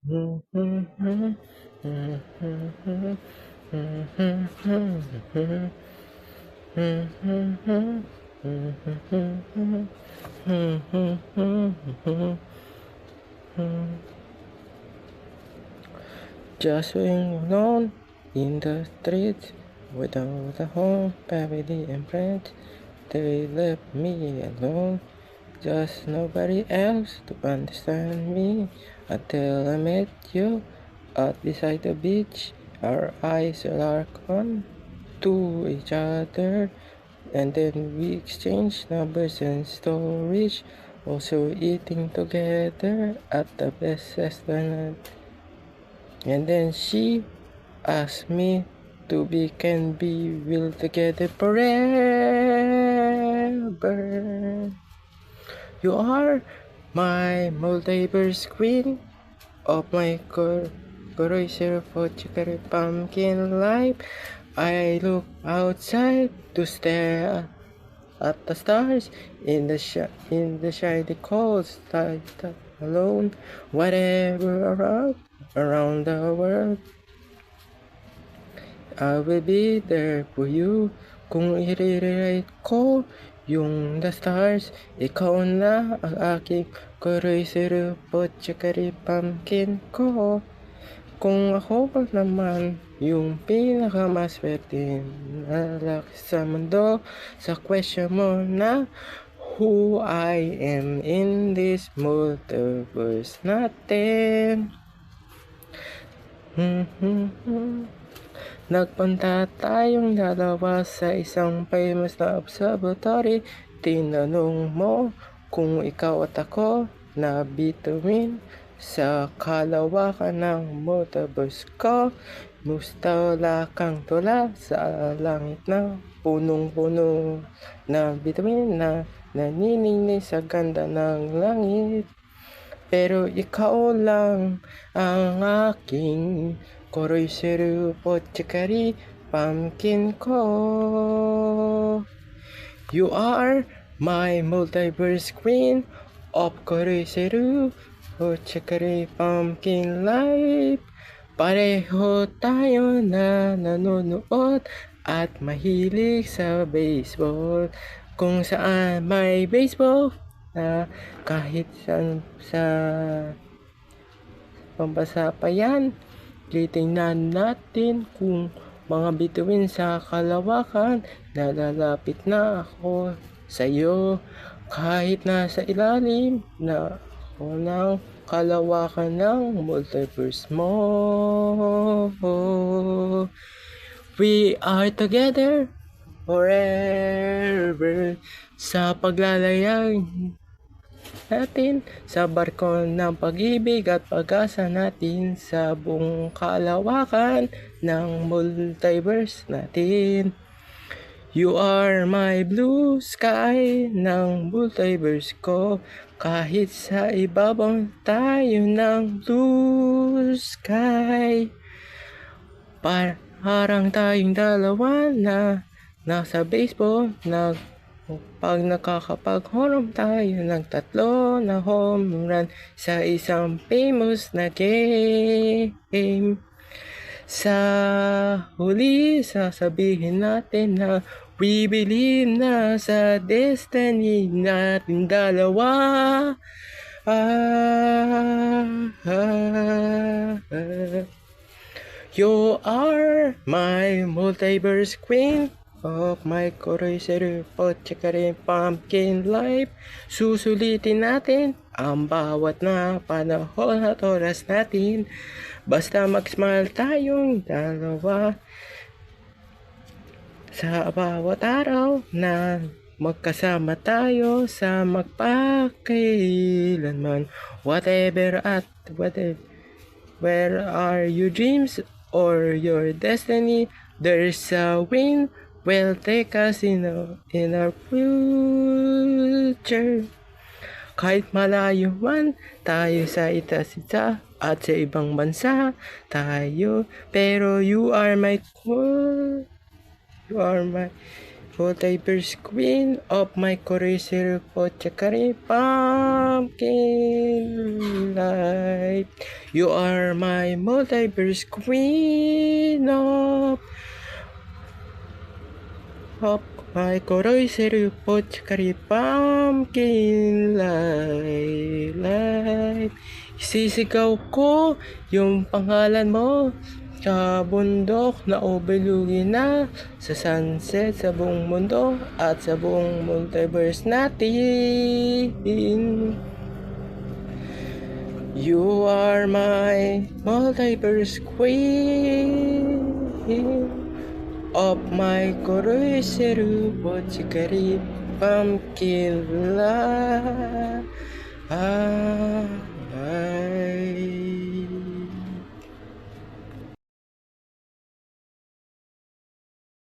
Just swing alone in the streets without a home, family and friends. They left me alone. Just nobody else to understand me until I met you out beside the beach. Our eyes locked on to each other, and then we exchanged numbers and stories. Also eating together at the best restaurant. And then she asked me to be can be will together forever. You are my multiverse queen of my grocer for chicory pumpkin life. I look outside to stare at the stars in the shiny cold sky alone. Whatever around the world, I will be there for you. Kung i-rewrite ko yung the stars, ikaw na ang aking kuroy sirupot tsakari pumpkin ko. Kung ako naman yung pinakamaswerte na lalaki sa mundo, sa question mo na who I am in this multiverse natin. Nagpunta tayong dalawa sa isang famous na observatory. Tinanong mo kung ikaw at ako na bituin sa kalawakan ng multiverse ko. Mustala kang tula sa langit na punong-puno na bituin na naniningning sa ganda ng langit. Pero ikaw lang ang aking kuroy sirupot tsakari pumpkin ko. You are my multiverse queen of kuroy sirupot tsakari pumpkin life. Pareho tayo na nanonood at mahilig sa baseball. Kung saan may baseball na kahit saan sa pambasa pa yan, titingnan natin kung mga bituin sa kalawakan, nalalapit na ako sa iyo kahit nasa ilalim na ako ng kalawakan ng multiverse mo. We are together forever sa paglalayag natin sa barko ng pag-ibig at pag-asa natin sa buong kalawakan ng multiverse natin. You are my blue sky ng multiverse ko. Kahit sa ibabaw tayo ng blue sky. Parang tayong dalawa na nasa baseball. Pag nakakapag-home tayo ng 3 na home run sa isang famous na game. Sa huli, sasabihin natin na we believe na sa destiny natin dalawa. You are my multiverse queen of my kuroy sirupot tsakari pumpkin life. Susulitin natin ang bawat na panahon at oras natin. Basta mag-smile tayong dalawa sa bawat araw na magkasama tayo sa magpakailanman. Whatever, where are your dreams or your destiny, there's a wind will take us in our future. Kahit malayo man tayo sa itaas-ita at sa ibang bansa tayo, pero you are my multiverse queen of my Korisir Pochakari pumpkin light. You are my multiverse queen of my Korisir Pochakari pumpkin light. Isisigaw ko yung pangalan mo sa bundok na ubilugin na, sa sunset, sa buong mundo at sa buong multiverse natin. You are my multiverse queen of my Korisir Pochakari pumpkin light.